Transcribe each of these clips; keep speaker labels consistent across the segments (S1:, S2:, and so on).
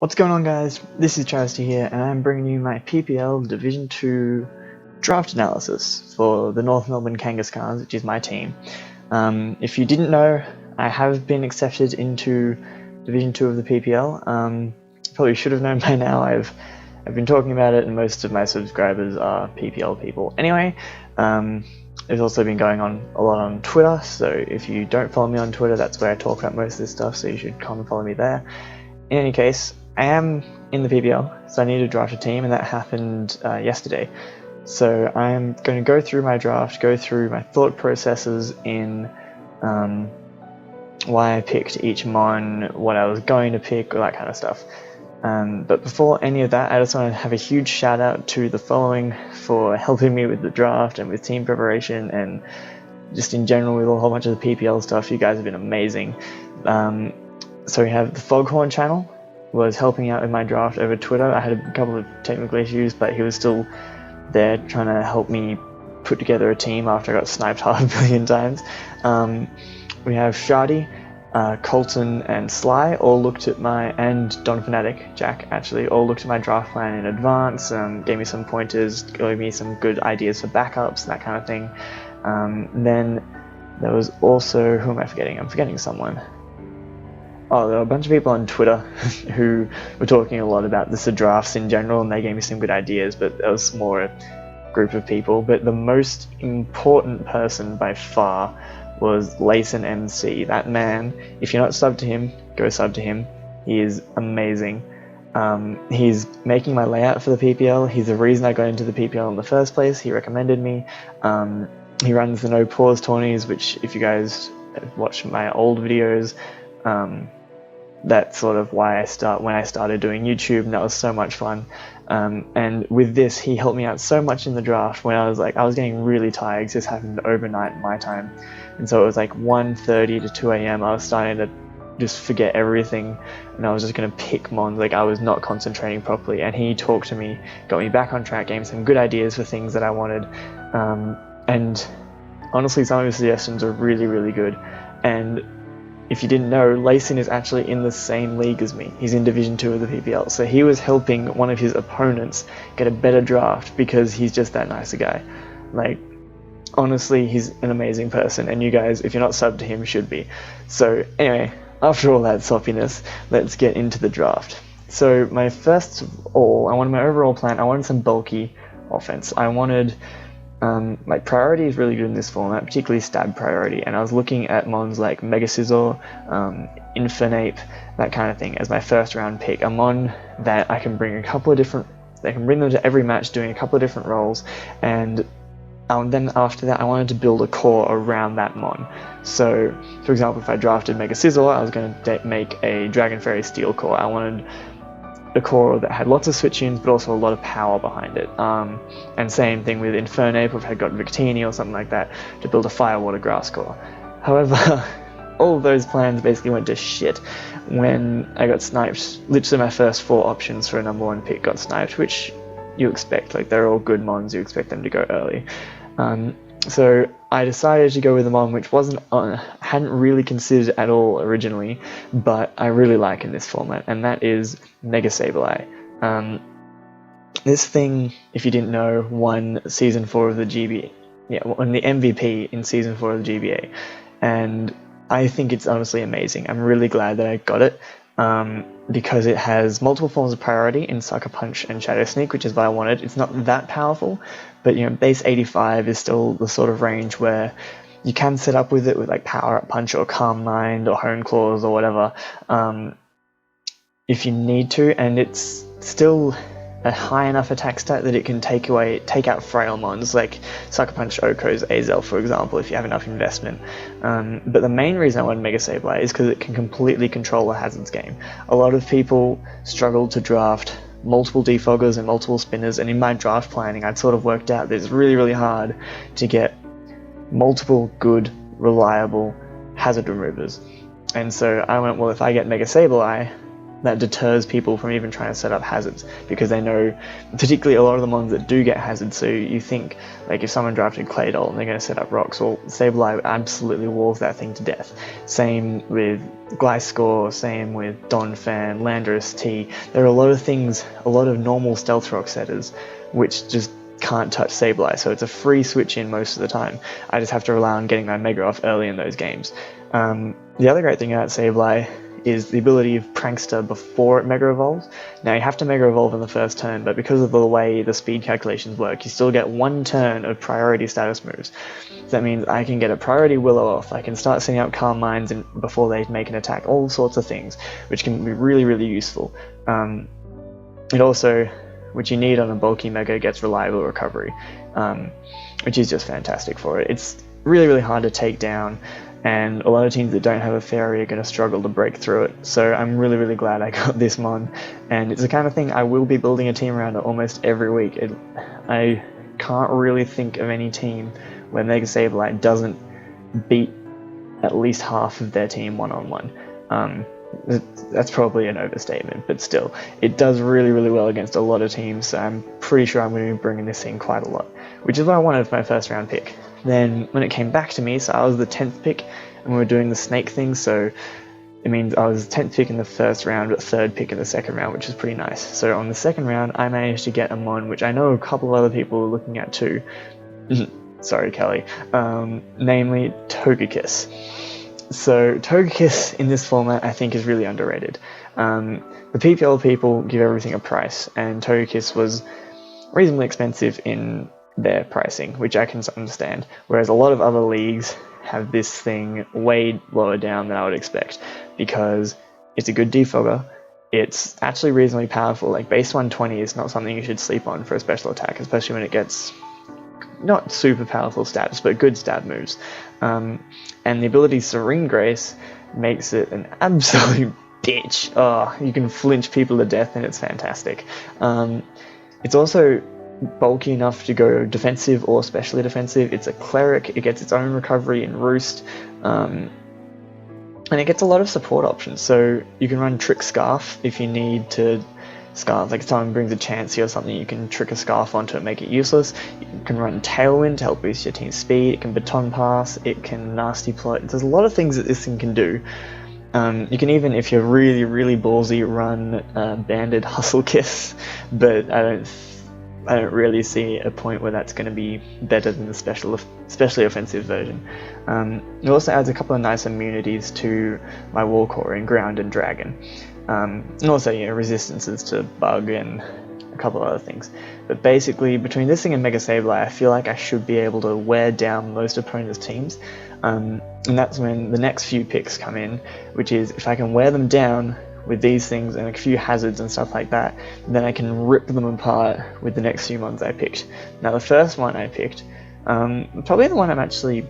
S1: What's going on, guys? This is Charity here, and I'm bringing you my PPL Division 2 draft analysis for the North Melbourne Kangakhans, which is my team. If you didn't know, I have been accepted into Division 2 of the PPL. Probably should have known by now. I've been talking about it, and most of my subscribers are PPL people. Anyway, there's also been going on a lot on Twitter, so if you don't follow me on Twitter, that's where I talk about most of this stuff, so you should come and follow me there. In any case, I am in the PPL, so I need to draft a team, and that happened yesterday. So I'm going to go through my draft, go through my thought processes in why I picked each mon, what I was going to pick, all that kind of stuff. But before any of that, I just want to have a huge shout out to the following for helping me with the draft and with team preparation and just in general with a whole bunch of the PPL stuff. You guys have been amazing. So we have the Foghorn channel was helping out with my draft over Twitter. I had a couple of technical issues, but he was still there trying to help me put together a team after I got sniped half a billion times. We have Shardy, Colton and Sly all looked at and Don Fanatic, Jack actually, all looked at my draft plan in advance, gave me some pointers, gave me some good ideas for backups, that kind of thing. Then there was also, who am I forgetting? I'm forgetting someone. Oh, there were a bunch of people on Twitter who were talking a lot about the drafts in general, and they gave me some good ideas, but it was more a group of people. But the most important person by far was Layson MC. That man, if you're not subbed to him, go sub to him. He is amazing. He's making my layout for the PPL. He's the reason I got into the PPL in the first place. He recommended me. He runs the no pause tourneys, which if you guys watch my old videos, that's sort of why when I started doing YouTube, and that was so much fun. And with this, he helped me out so much in the draft when I was getting really tired, because this happened overnight my time. And so it was like 1:30 to 2 a.m. I was starting to just forget everything, and I was just going to pick mons, like I was not concentrating properly. And he talked to me, got me back on track, gave me some good ideas for things that I wanted. And honestly, some of his suggestions are really, really good. And if you didn't know, Layson is actually in the same league as me. He's in Division 2 of the PPL, so he was helping one of his opponents get a better draft because he's just that nice a guy. Like, honestly, he's an amazing person, and you guys, if you're not subbed to him, should be. So anyway, after all that soppiness, let's get into the draft. So my first of all, my overall plan, I wanted some bulky offense. I wanted my priority is really good in this format, particularly stab priority, and I was looking at mons like Mega Scizor, Infernape, that kind of thing as my first round pick. A mon that I can bring they can bring them to every match doing a couple of different roles, and then after that I wanted to build a core around that mon. So for example, if I drafted Mega Scizor, I was going to make a Dragon Fairy Steel core. I wanted a core that had lots of switch-ins but also a lot of power behind it. And same thing with Infernape, if I had got Victini or something like that, to build a Fire Water Grass core. However, all of those plans basically went to shit when I got sniped. Literally my first 4 options for a number 1 pick got sniped, which you expect, like they're all good mons, you expect them to go early. So I decided to go with a mon which hadn't really considered at all originally, but I really like in this format, and that is Mega Sableye. This thing, if you didn't know, won Season 4 of the GBA. Yeah, won the MVP in Season 4 of the GBA, and I think it's honestly amazing. I'm really glad that I got it, because it has multiple forms of priority in Sucker Punch and Shadow Sneak, which is what I wanted. It's not that powerful, but base 85 is still the sort of range where you can set up with it with like Power Up Punch or Calm Mind or Hone Claws or whatever, if you need to, and it's still a high enough attack stat that it can take out frail mons like Sucker Punch Oko's Azel, for example, if you have enough investment. But the main reason I wanted Mega Sableye is because it can completely control the hazards game. A lot of people struggle to draft multiple defoggers and multiple spinners, and in my draft planning I'd sort of worked out that it's really, really hard to get multiple good, reliable hazard removers. And so I went, well, if I get Mega Sableye, that deters people from even trying to set up hazards, because they know, particularly a lot of the mons that do get hazards, so you think, like if someone drafted Claydol and they're going to set up rocks, well, Sableye absolutely walls that thing to death. Same with Gliscor, same with Donphan, Landorus T. There are a lot of things, a lot of normal stealth rock setters, which just can't touch Sableye, so it's a free switch in most of the time. I just have to rely on getting my Mega off early in those games. The other great thing about Sableye is the ability of Prankster before it Mega Evolves. Now you have to Mega Evolve in the first turn, but because of the way the speed calculations work, you still get one turn of priority status moves. So that means I can get a priority Willow off, I can start setting up Calm Minds before they make an attack, all sorts of things, which can be really, really useful. It also, which you need on a bulky Mega, gets reliable recovery, which is just fantastic for it. It's really, really hard to take down, and a lot of teams that don't have a fairy are going to struggle to break through it, so I'm really, really glad I got this mon, and it's the kind of thing I will be building a team around almost every week. I can't really think of any team where Mega Sableye doesn't beat at least half of their team one-on-one. That's probably an overstatement, but still, it does really, really well against a lot of teams, so I'm pretty sure I'm going to be bringing this in quite a lot, which is what I wanted for my first round pick. Then when it came back to me, so I was the 10th pick, and we were doing the snake thing, so it means I was 10th pick in the first round, but 3rd pick in the second round, which is pretty nice. So on the second round, I managed to get a mon, which I know a couple of other people were looking at too. Sorry, Kelly. Namely, Togekiss. So Togekiss in this format I think is really underrated. The PPL people give everything a price, and Togekiss was reasonably expensive in their pricing, which I can understand, whereas a lot of other leagues have this thing way lower down than I would expect, because it's a good defogger, it's actually reasonably powerful. Like base 120 is not something you should sleep on for a special attack, especially when it gets not super powerful stats, but good stat moves. And the ability Serene Grace makes it an absolute bitch. Oh, you can flinch people to death and it's fantastic. It's also bulky enough to go defensive or specially defensive. It's a cleric, it gets its own recovery in Roost, and it gets a lot of support options. So you can run Trick Scarf if you need to Scarf, like if someone brings a Chansey or something, you can trick a Scarf onto it, make it useless. You can run Tailwind to help boost your team's speed, it can Baton Pass, it can Nasty Plot. There's a lot of things that this thing can do. You can even, if you're really, really ballsy, run Banded Hustle Kiss, but I don't really see a point where that's going to be better than the specially offensive version. It also adds a couple of nice immunities to my Warcore in Ground and Dragon. And also, you know, resistances to Bug and a couple of other things. But basically, between this thing and Mega Sableye, I feel like I should be able to wear down most opponents' teams. And that's when the next few picks come in, which is if I can wear them down with these things and a few hazards and stuff like that, then I can rip them apart with the next few ones I picked. Now the first one I picked, probably the one I'm actually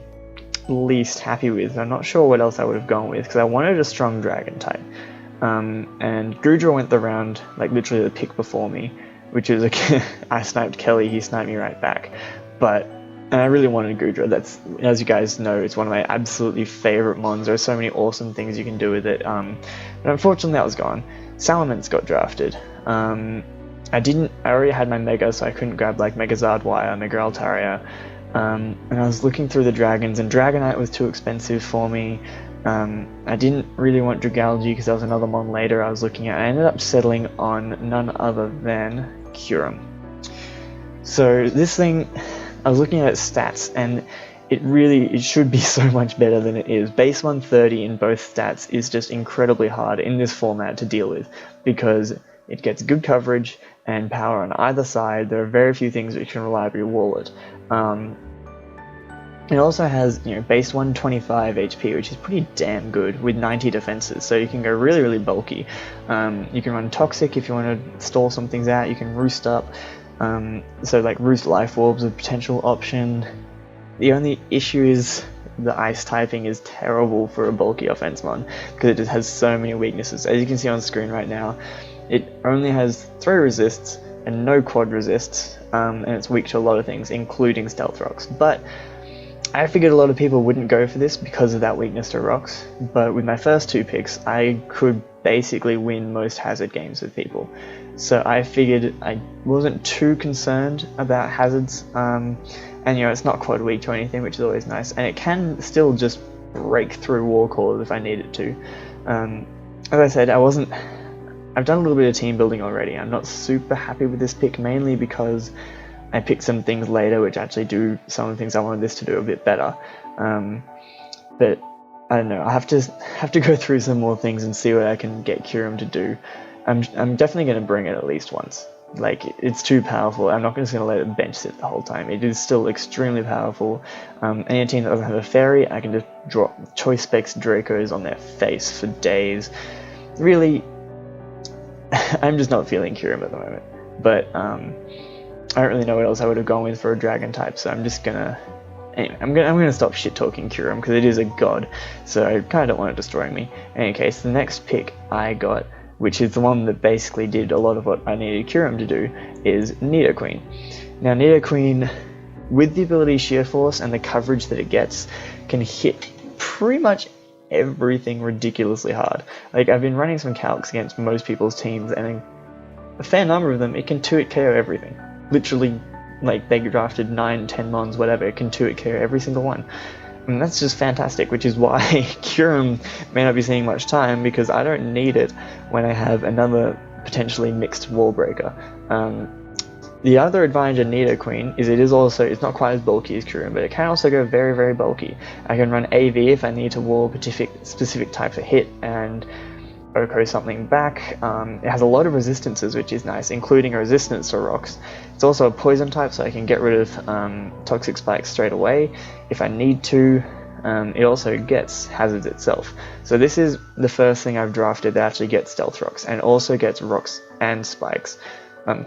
S1: least happy with. I'm not sure what else I would have gone with, because I wanted a strong dragon type. And Goodra went the round, like literally the pick before me, which is I sniped Kelly, he sniped me right back. And I really wanted Goodra. That's, as you guys know, it's one of my absolutely favourite mons. There are so many awesome things you can do with it. But unfortunately that was gone. Salamence got drafted. I already had my Mega, so I couldn't grab like Mega Zardwire, Mega Altaria. And I was looking through the dragons, and Dragonite was too expensive for me. I didn't really want Dragalge because there was another mon later I was looking at. I ended up settling on none other than Kyurem. So this thing, I was looking at its stats, and it should be so much better than it is. Base 130 in both stats is just incredibly hard in this format to deal with, because it gets good coverage and power on either side. There are very few things which can reliably wall it. It also has, you know, base 125 HP, which is pretty damn good, with 90 defenses, so you can go really, really bulky. You can run Toxic if you want to stall some things out, you can Roost up. So like Roost Life Orbs is a potential option. The only issue is the Ice typing is terrible for a bulky offense mon, because it just has so many weaknesses. As you can see on screen right now, it only has 3 resists and no quad resists, and it's weak to a lot of things, including Stealth Rocks. But I figured a lot of people wouldn't go for this because of that weakness to rocks, but with my first 2 picks, I could basically win most hazard games with people. So I figured I wasn't too concerned about hazards, and it's not quad weak or anything, which is always nice, and it can still just break through wall cores if I need it to. As I said, I've done a little bit of team building already. I'm not super happy with this pick, mainly because I picked some things later which actually do some of the things I wanted this to do a bit better. But I don't know, I have to go through some more things and see what I can get Kyurem to do. I'm definitely going to bring it at least once. Like, it's too powerful. I'm not just going to let it bench sit the whole time. It is still extremely powerful. Any team that doesn't have a fairy, I can just drop choice specs Dracos on their face for days. Really, I'm just not feeling Kyurem at the moment. But I don't really know what else I would have gone with for a dragon type, so I'm just gonna... Anyway, I'm gonna stop shit talking Kyurem because it is a god, so I kind of don't want it destroying me. In any case, the next pick I got, which is the one that basically did a lot of what I needed Kyurem to do, is Nidoqueen. Now Nidoqueen, with the ability Sheer Force and the coverage that it gets, can hit pretty much everything ridiculously hard. Like, I've been running some calcs against most people's teams, and a fair number of them, it can 2-hit KO everything. Literally, like, they drafted 9, 10 mons, whatever, it can 2-hit KO every single one. And that's just fantastic, which is why Kyurem may not be seeing much time, because I don't need it when I have another potentially mixed wall breaker. The other advantage of Nidoqueen is it's not quite as bulky as Kyurem, but it can also go very, very bulky. I can run AV if I need to wall specific types of hit, and Oko something back. It has a lot of resistances, which is nice, including a resistance to rocks. It's also a poison type, so I can get rid of toxic spikes straight away if I need to. It also gets hazards itself. So this is the first thing I've drafted that actually gets stealth rocks, and also gets rocks and spikes.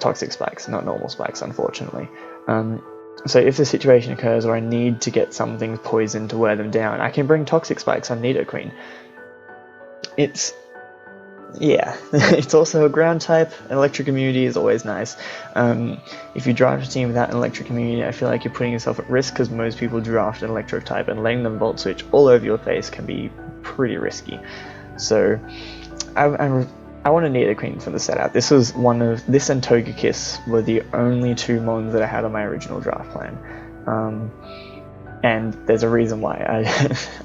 S1: Toxic spikes, not normal spikes, unfortunately. So if the situation occurs where I need to get something poisoned to wear them down, I can bring toxic spikes on Nidoqueen. Yeah, it's also a ground type. Electric immunity is always nice. If you draft a team without an electric immunity, I feel like you're putting yourself at risk, because most people draft an electric type, and letting them volt switch all over your face can be pretty risky. So I want a Nidoqueen for the setup. This and Togekiss were the only 2 mons that I had on my original draft plan. And there's a reason why.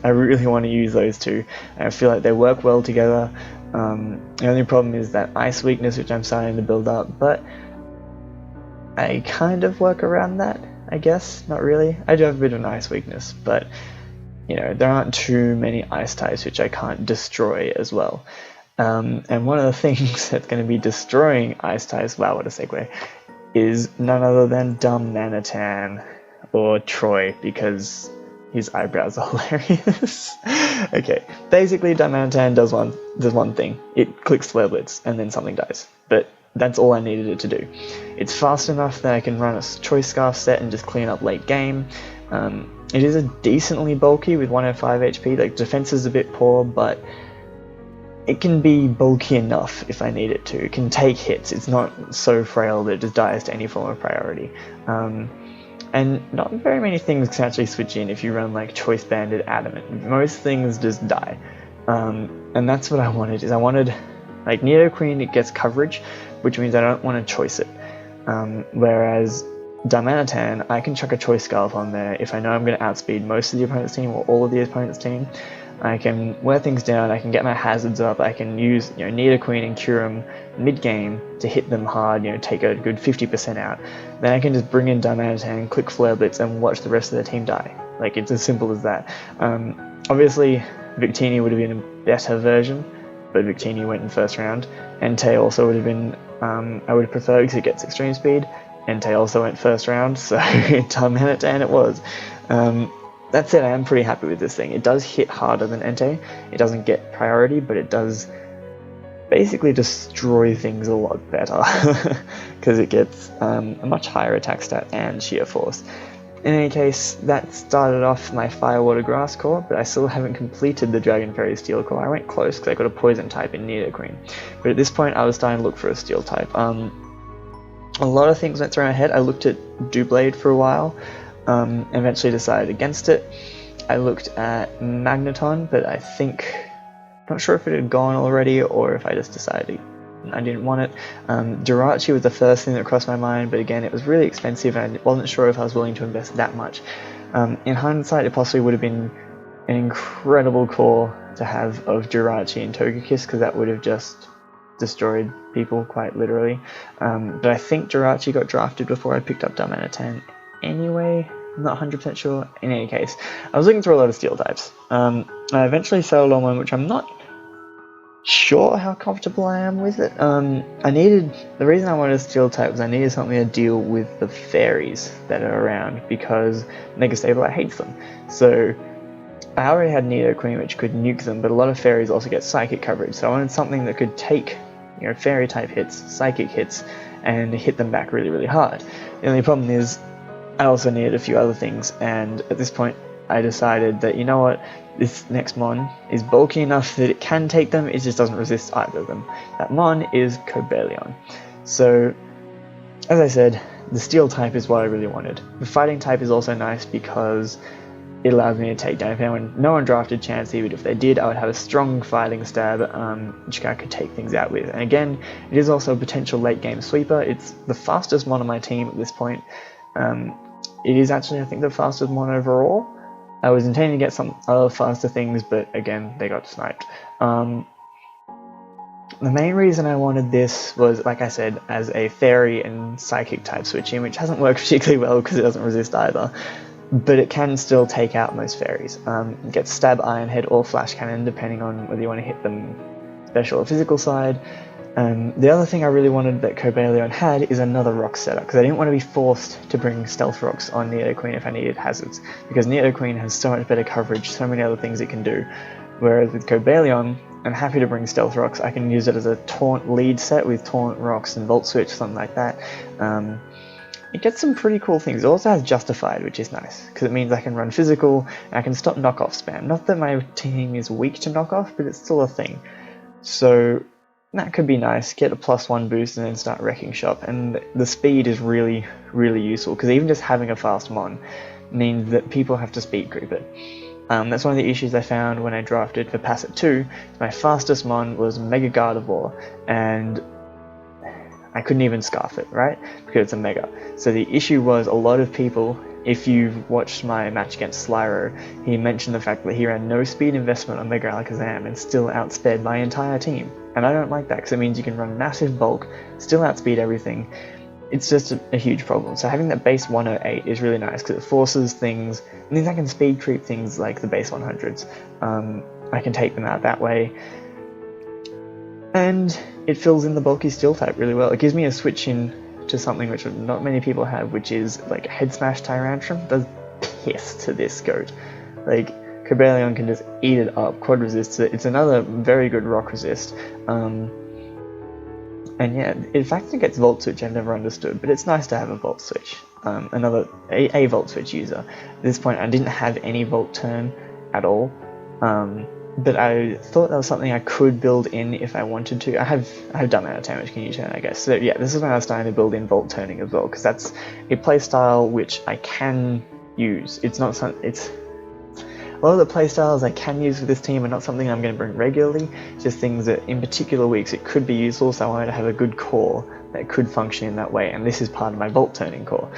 S1: I really want to use those 2. I feel like they work well together. The only problem is that ice weakness, which I'm starting to build up, but I kind of work around that, I guess. Not really. I do have a bit of an ice weakness, but there aren't too many ice types which I can't destroy as well. And one of the things that's going to be destroying ice types, wow, what a segue, is none other than Dumb Manatan, or Troy, because his eyebrows are hilarious. Okay, basically Dumb Manatan does one thing. It clicks Flare Blitz, and then something dies. But that's all I needed it to do. It's fast enough that I can run a Choice Scarf set and just clean up late game. It is a decently bulky with 105 HP, like defense is a bit poor, but it can be bulky enough if I need it to. It can take hits, it's not so frail that it just dies to any form of priority. And not very many things can actually switch in if you run like Choice Banded Adamant. Most things just die. And that's what I wanted, like Nidoqueen, it gets coverage, which means I don't want to choice it. Whereas Darmanitan, I can chuck a Choice Scarf on there if I know I'm going to outspeed most of the opponent's team or all of the opponent's team. I can wear things down, I can get my hazards up, I can use Nidoqueen and Kyurem mid-game to hit them hard, take a good 50% out. Then I can just bring in Darmanitan, click Flare Blitz, and watch the rest of the team die. Like, it's as simple as that. Obviously, Victini would have been a better version, but Victini went in first round. Entei also would have been, I would have preferred because it gets extreme speed. Entei also went first round, so Darmanitan it was. That said, I am pretty happy with this thing. It does hit harder than Entei. It doesn't get priority, but it does basically destroy things a lot better because it gets a much higher attack stat and sheer force. In any case, that started off my Fire Water Grass core, but I still haven't completed the Dragon Fairy Steel core. I went close because I got a poison type in Nidoqueen, but at this point I was starting to look for a steel type. A lot of things went through my head. I looked at Doublade for a while. Eventually decided against it. I looked at Magneton, but I think, not sure if it had gone already or if I just decided I didn't want it. Jirachi was the first thing that crossed my mind, but again, it was really expensive and I wasn't sure if I was willing to invest that much. In hindsight, it possibly would have been an incredible core to have of Jirachi and Togekiss, because that would have just destroyed people, quite literally. But I think Jirachi got drafted before I picked up Darmanitan anyway. I'm not 100% sure. In any case, I was looking through a lot of steel types. I eventually settled on one which I'm not sure how comfortable I am with it. The reason I wanted a steel type was I needed something to deal with the fairies that are around, because Mega Sableye hates them. So I already had Nidoqueen which could nuke them, but a lot of fairies also get psychic coverage, so I wanted something that could take, fairy type hits, psychic hits, and hit them back really, really hard. The only problem is I also needed a few other things, and at this point I decided that, you know what, this next mon is bulky enough that it can take them, it just doesn't resist either of them. That mon is Cobalion. So, as I said, the steel type is what I really wanted. The fighting type is also nice because it allows me to take down. If no one drafted Chansey, but if they did, I would have a strong fighting stab, which I could take things out with. And again, it is also a potential late game sweeper. It's the fastest mon on my team at this point. It is actually, I think, the fastest mon overall. I was intending to get some other faster things, but again, they got sniped. The main reason I wanted this was, like I said, as a fairy and psychic type switching, which hasn't worked particularly well because it doesn't resist either. But it can still take out most fairies. It gets Stab, Iron Head, or Flash Cannon, depending on whether you want to hit them special or physical side. The other thing I really wanted that Cobalion had is another rock setup, because I didn't want to be forced to bring Stealth Rocks on Nidoqueen if I needed hazards, because Nidoqueen has so much better coverage, so many other things it can do. Whereas with Cobalion, I'm happy to bring Stealth Rocks. I can use it as a Taunt lead set with Taunt Rocks and Volt Switch, something like that. It gets some pretty cool things. It also has Justified, which is nice, because it means I can run physical, and I can stop knockoff spam. Not that my team is weak to knockoff, but it's still a thing. So that could be nice. Get a +1 boost and then start wrecking shop. And the speed is really, really useful, because even just having a fast mon means that people have to speed creep it. That's one of the issues I found when I drafted for Passat 2. My fastest mon was Mega Gardevoir, and I couldn't even scarf it, right? Because it's a Mega. So the issue was a lot of people, if you've watched my match against Slyro, he mentioned the fact that he ran no speed investment on Mega Alakazam and still outsped my entire team. And I don't like that, because it means you can run massive bulk, still outspeed everything. It's just a huge problem. So having that base 108 is really nice, because it forces things, and then I can speed creep things like the base 100s. I can take them out that way. And it fills in the bulky steel type really well. It gives me a switch in to something which not many people have, which is like Head Smash Tyrantrum. Does piss to this goat. Like, Cobalion can just eat it up, quad resists it. It's another very good rock resist. And yeah, in fact it gets Volt Switch, I've never understood, but it's nice to have a Volt Switch. A Volt Switch user. At this point I didn't have any Volt Turn at all. But I thought that was something I could build in if I wanted to. I have Darmanitan which can U-turn, I guess. So yeah, this is when I was starting to build in Volt Turning as well, because that's a playstyle which I can use. It's not something. It's a lot of the playstyles I can use with this team are not something I'm going to bring regularly. Just things that in particular weeks it could be useful. So I wanted to have a good core that could function in that way, and this is part of my Volt Turning core.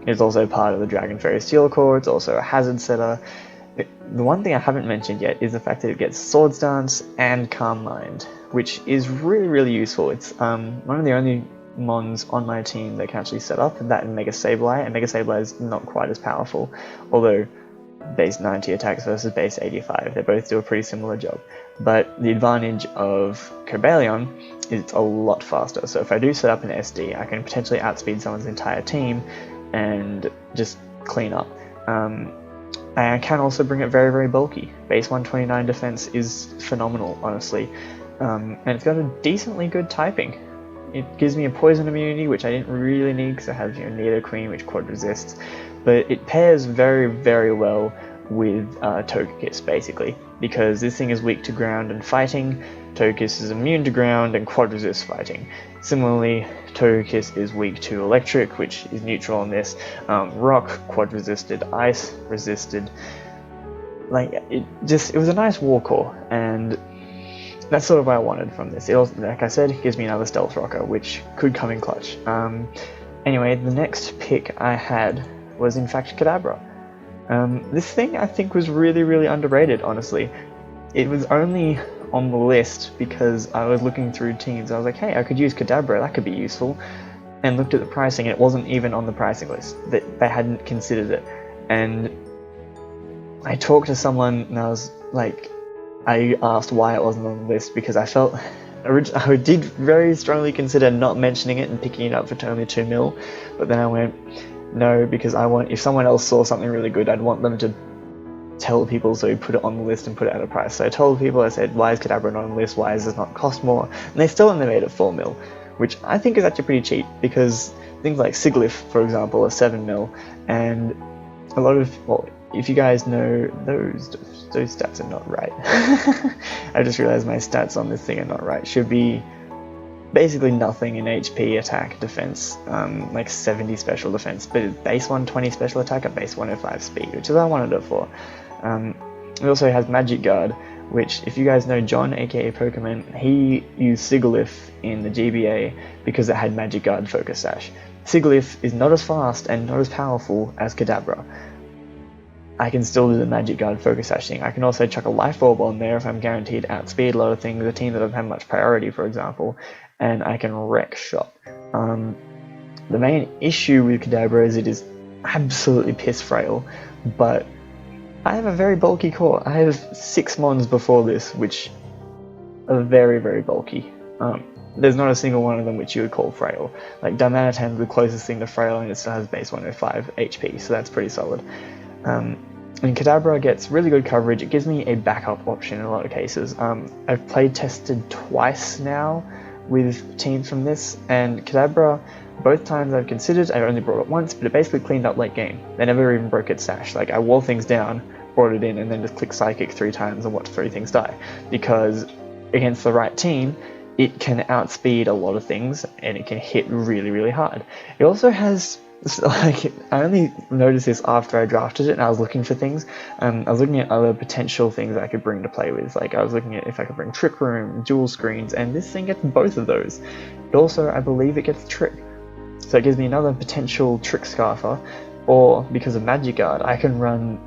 S1: It's also part of the Dragon Fairy Steel core. It's also a hazard setter. The one thing I haven't mentioned yet is the fact that it gets Swords Dance and Calm Mind, which is really, really useful. It's one of the only mons on my team that can actually set up, that and Mega Sableye, and Mega Sableye is not quite as powerful, although base 90 attacks versus base 85, they both do a pretty similar job. But the advantage of Cobalion is it's a lot faster, so if I do set up an SD, I can potentially outspeed someone's entire team and just clean up. I can also bring it very, very bulky. Base 129 defense is phenomenal, honestly. And it's got a decently good typing. It gives me a poison immunity, which I didn't really need because I have Nidoqueen, which quad resists. But it pairs very, very well with Togekiss, basically, because this thing is weak to ground and fighting. Togekiss is immune to ground and quad resist fighting. Similarly, Togekiss is weak to electric, which is neutral on this. Rock, quad resisted, ice resisted. Like, it was a nice war core, and that's sort of what I wanted from this. It also, like I said, gives me another Stealth Rocker, which could come in clutch. Anyway, the next pick I had was in fact Kadabra. This thing I think was really, really underrated, honestly. It was only on the list because I was looking through teams. I was like, hey, I could use Kadabra, that could be useful. And looked at the pricing, and it wasn't even on the pricing list. They hadn't considered it. And I talked to someone, and I asked why it wasn't on the list, because I felt I did very strongly consider not mentioning it and picking it up for only 2 mil, but then I went, no, because if someone else saw something really good, I'd want them to tell people, so we put it on the list and put it at a price. So I told people, I said, why is Kadabra not on the list, why does this not cost more? And they still only made it 4 mil, which I think is actually pretty cheap, because things like Sigilyph, for example, are 7 mil, and a lot of, well, if you guys know, those stats are not right. I just realized my stats on this thing are not right. Should be basically nothing in HP, attack, defense, like 70 special defense, but it's base 120 special attack and base 105 speed, which is what I wanted it for. It also has Magic Guard, which, if you guys know John, aka Pokemon, he used Sigilyph in the GBA because it had Magic Guard Focus Sash. Sigilyph is not as fast and not as powerful as Kadabra. I can still do the Magic Guard Focus Sash thing. I can also chuck a Life Orb on there if I'm guaranteed outspeed a lot of things, a team that doesn't have much priority, for example, and I can wreck shop. The main issue with Kadabra is it is absolutely piss frail, but I have a very bulky core. I have 6 mons before this, which are very, very bulky. There's not a single one of them which you would call frail. Like, Darmanitan's the closest thing to frail, and it still has base 105 HP, so that's pretty solid. And Kadabra gets really good coverage. It gives me a backup option in a lot of cases. I've play tested twice now with teams from this, and Kadabra, both times I've considered, I only brought it once, but it basically cleaned up late game. They never even broke its sash. Like, I wore things down, brought it in, and then just click Psychic 3 times and watch 3 things die. Because against the right team, it can outspeed a lot of things, and it can hit really, really hard. It also has, like, I only noticed this after I drafted it and I was looking for things. I was looking at other potential things I could bring to play with. Like, I was looking at if I could bring Trick Room, Dual Screens, and this thing gets both of those. It also, I believe it gets Trick. So it gives me another potential Trick Scarfer, or because of Magic Guard, I can run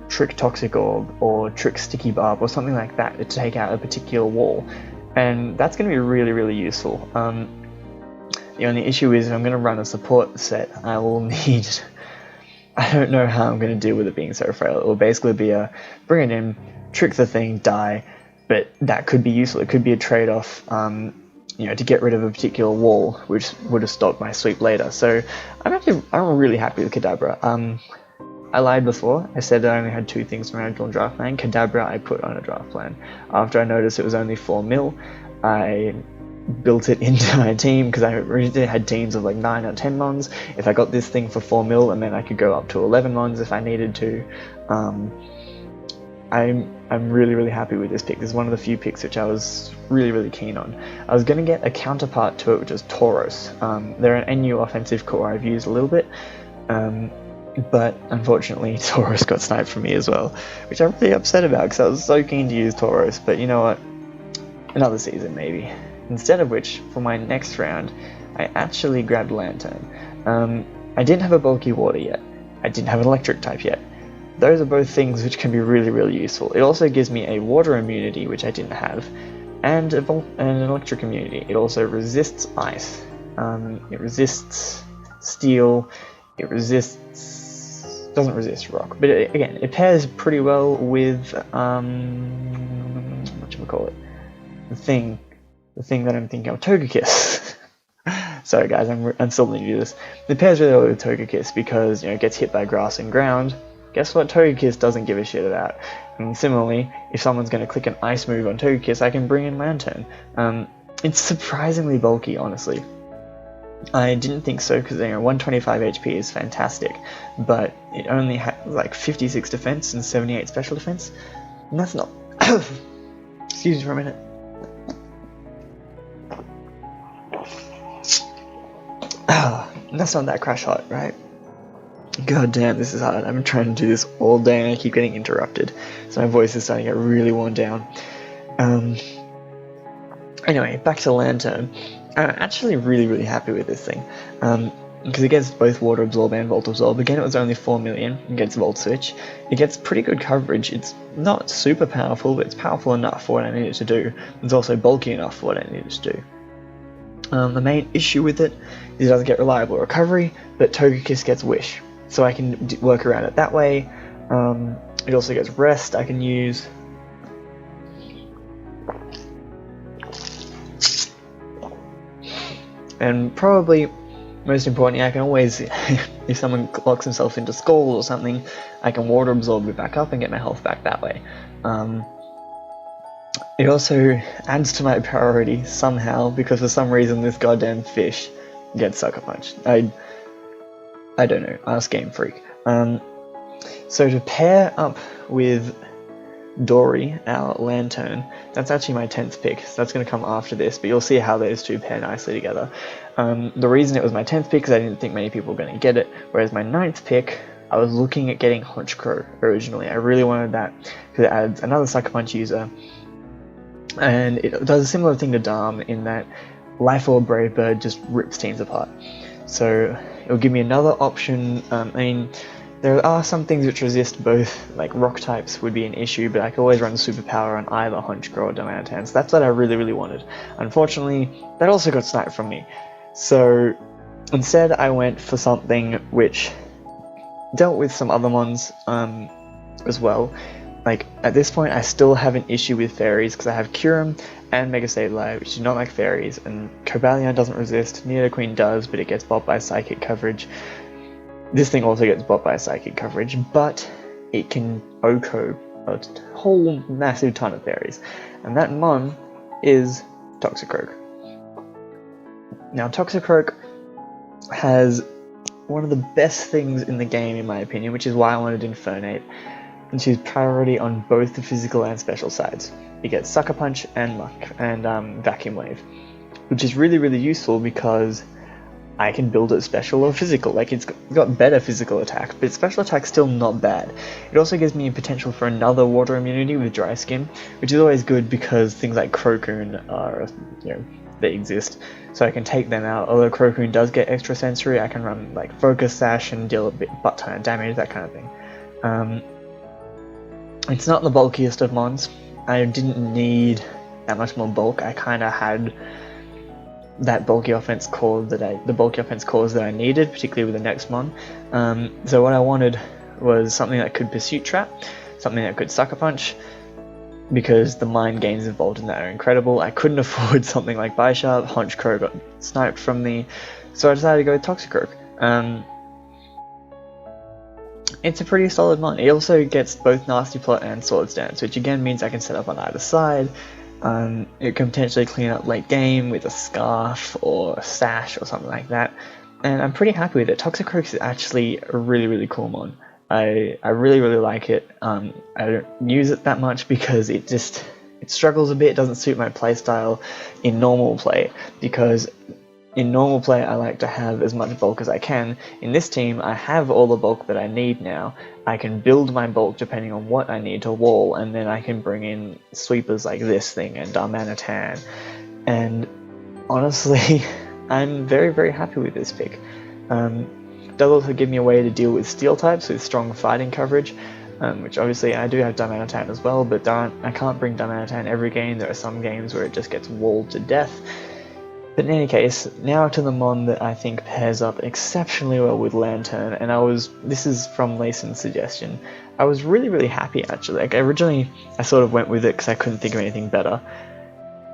S1: Trick Toxic Orb or Trick Sticky Barb or something like that to take out a particular wall. And that's going to be really, really useful. The only issue is if I'm going to run a support set, I will need... I don't know how I'm going to deal with it being so frail. It will basically be a bring it in, trick the thing, die, but that could be useful. It could be a trade-off, to get rid of a particular wall, which would have stopped my sweep later. So I'm really happy with Kadabra. I lied before. I said I only had 2 things from my original draft plan. Kadabra I put on a draft plan. After I noticed it was only 4 mil, I built it into my team, because I originally had teams of like 9 or 10 mons. If I got this thing for 4 mil, and then I could go up to 11 mons if I needed to. I'm really, really happy with this pick. This is one of the few picks which I was really, really keen on. I was going to get a counterpart to it, which is Tauros. They're an NU offensive core I've used a little bit, but unfortunately Tauros got sniped from me as well, which I'm really upset about, because I was so keen to use Tauros. But you know what, another season maybe. Instead of which, for my next round, I actually grabbed Lantern. I didn't have a bulky water yet. I didn't have an electric type yet. Those are both things which can be really, really useful. It also gives me a water immunity, which I didn't have, and an electric immunity. It also resists ice. It resists steel. It doesn't resist rock. But again, it pairs pretty well with whatchamacallit? The thing that I'm thinking of, Togekiss. Sorry guys, I'm still new to this. It pairs really well with Togekiss because, it gets hit by grass and ground. Guess what Togekiss doesn't give a shit about? And similarly, if someone's going to click an ice move on Togekiss, I can bring in Lantern. It's surprisingly bulky, honestly. I didn't think so, because 125 HP is fantastic, but it only like 56 defense and 78 special defense, and that's not. Excuse me for a minute. That's not that crash hot, right? God damn, this is hard. I've been trying to do this all day and I keep getting interrupted, so my voice is starting to get really worn down. Anyway, back to Lantern. I'm actually really happy with this thing, because it gets both Water Absorb and Volt Absorb. Again, it was only 4 million, it gets Volt Switch. It gets pretty good coverage. It's not super powerful, but it's powerful enough for what I need it to do. It's also bulky enough for what I need it to do. The main issue with it is it doesn't get reliable recovery, but Togekiss gets Wish, so I can work around it that way. It also gets Rest I can use. And probably, most importantly, I can always, if someone locks himself into Scald or something, I can Water Absorb it back up and get my health back that way. It also adds to my priority somehow, because for some reason this goddamn fish gets Sucker Punch. I don't know, ask Game Freak. So to pair up with Dory, our Lantern, that's actually my 10th pick, so that's going to come after this, but you'll see how those two pair nicely together. The reason it was my 10th pick is I didn't think many people were going to get it, whereas my 9th pick, I was looking at getting Honchkrow originally. I really wanted that, because it adds another Sucker Punch user, and it does a similar thing to Darm in that Life Orb Brave Bird just rips teams apart. So it'll give me another option. I mean, there are some things which resist both, like rock types would be an issue, but I could always run Superpower on either Honchkrow or Darmanitan, so that's what I really wanted. Unfortunately, that also got sniped from me. So instead I went for something which dealt with some other mons as well. Like, at this point I still have an issue with fairies, because I have Kyurem and Mega Sableye, which do not like fairies, and Cobalion doesn't resist, Nidoqueen does, but it gets bopped by Psychic coverage. This thing also gets bopped by Psychic coverage, but it can OHKO a whole massive ton of fairies, and that mon is Toxicroak. Now, Toxicroak has one of the best things in the game, in my opinion, which is why I wanted Infernate, and choose priority on both the physical and special sides. It gets Sucker Punch and Vacuum Wave, which is really useful because I can build it special or physical. Like, it's got better physical attack, but special attack's still not bad. It also gives me potential for another water immunity with Dry Skin, which is always good because things like Crocoon are, they exist, so I can take them out. Although Crocoon does get extra sensory, I can run like Focus Sash and deal a butt ton of damage, that kind of thing. It's not the bulkiest of mons. I didn't need that much more bulk. I kind of had that bulky offense core that I needed, particularly with the next mon. So what I wanted was something that could Pursuit Trap, something that could Sucker Punch, because the mind gains involved in that are incredible. I couldn't afford something like Bisharp. Honchkrow got sniped from me, so I decided to go with Toxicroak. It's a pretty solid mon. It also gets both Nasty Plot and Swords Dance, which again means I can set up on either side. It can potentially clean up late game with a Scarf or a Sash or something like that, and I'm pretty happy with it. Toxicroak is actually a really cool mon. I really like it. I don't use it that much because it struggles a bit. It doesn't suit my playstyle in normal play, because in normal play I like to have as much bulk as I can. In this team I have all the bulk that I need now. I can build my bulk depending on what I need to wall, and then I can bring in sweepers like this thing and Darmanitan, and honestly I'm very happy with this pick. It does also give me a way to deal with steel types with strong fighting coverage, which obviously I do have Darmanitan as well, but I can't bring Darmanitan every game. There are some games where it just gets walled to death. But in any case, now to the mon that I think pairs up exceptionally well with Lantern, and this is from Layson's suggestion. I was really happy actually. Like, originally I sort of went with it because I couldn't think of anything better.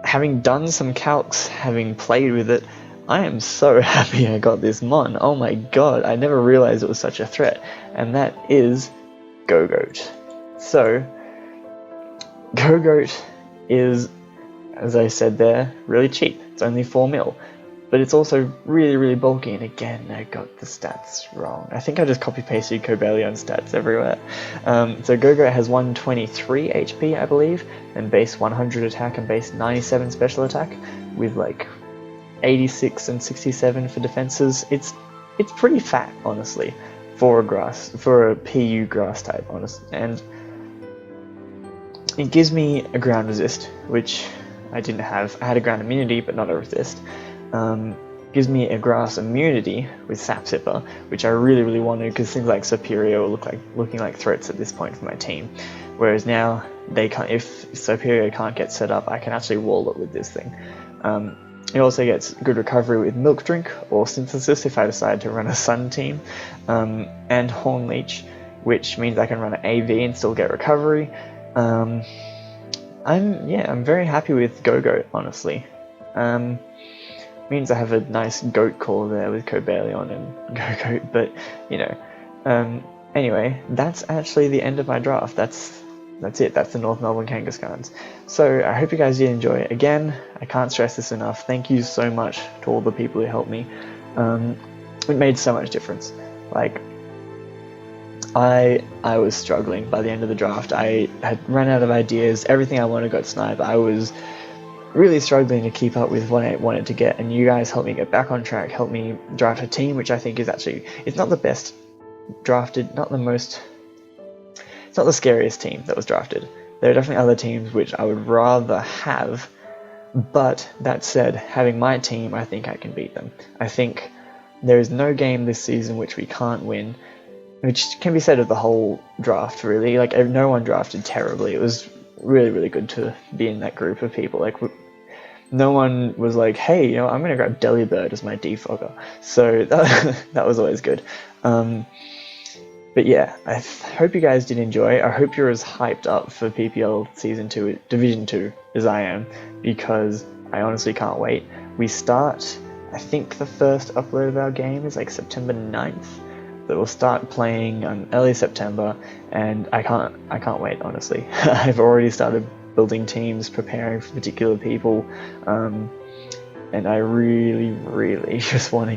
S1: Having done some calcs, having played with it, I am so happy I got this mon. Oh my god, I never realized it was such a threat, and that is Gogoat. So, Gogoat is, as I said there, really cheap. It's only 4 mil. but it's also really, really bulky, and again, I got the stats wrong. I think I just copy-pasted Cobalion stats everywhere. So Go-Go has 123 HP, I believe, and base 100 attack and base 97 special attack, with like 86 and 67 for defenses. It's pretty fat, honestly, for a PU grass type, honestly, and it gives me a ground resist, which I didn't have. I had a ground immunity, but not a resist. Gives me a grass immunity with Sap Sipper, which I really, really wanted because things like Superior were looking like threats at this point for my team. Whereas now they can't. If Superior can't get set up, I can actually wall it with this thing. It also gets good recovery with Milk Drink or Synthesis if I decide to run a Sun team, and Horn Leech, which means I can run an AV and still get recovery. I'm very happy with Go-Go, honestly. Means I have a nice goat call there with Cobalion and Go-Go, but you know. Anyway, that's actually the end of my draft. That's it. That's the North Melbourne Kangakhans. So I hope you guys did enjoy it. Again, I can't stress this enough. Thank you so much to all the people who helped me. It made so much difference. Like, I was struggling by the end of the draft. I had run out of ideas. Everything I wanted got sniped. I was really struggling to keep up with what I wanted to get, and you guys helped me get back on track, helped me draft a team, which I think is actually, it's not the best drafted, it's not the scariest team that was drafted. There are definitely other teams which I would rather have, but that said, having my team, I think I can beat them. I think there is no game this season which we can't win, which can be said of the whole draft, really. Like, no one drafted terribly. It was really, really good to be in that group of people. Like, no one was like, hey, you know, I'm going to grab Delibird as my defogger. So that was always good. But yeah, I hope you guys did enjoy. I hope you're as hyped up for PPL Season 2, Division 2 as I am, because I honestly can't wait. We start, I think the first upload of our game is like September 9th. That we'll start playing early September, and I can't wait, honestly. I've already started building teams, preparing for particular people, and I really, really just want to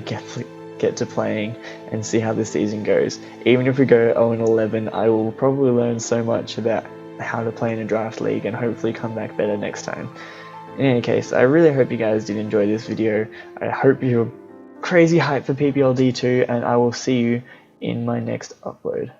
S1: get to playing and see how this season goes. Even if we go 0-11, I will probably learn so much about how to play in a draft league and hopefully come back better next time. In any case, I really hope you guys did enjoy this video. I hope you're crazy hyped for PPL D2, and I will see you in my next upload.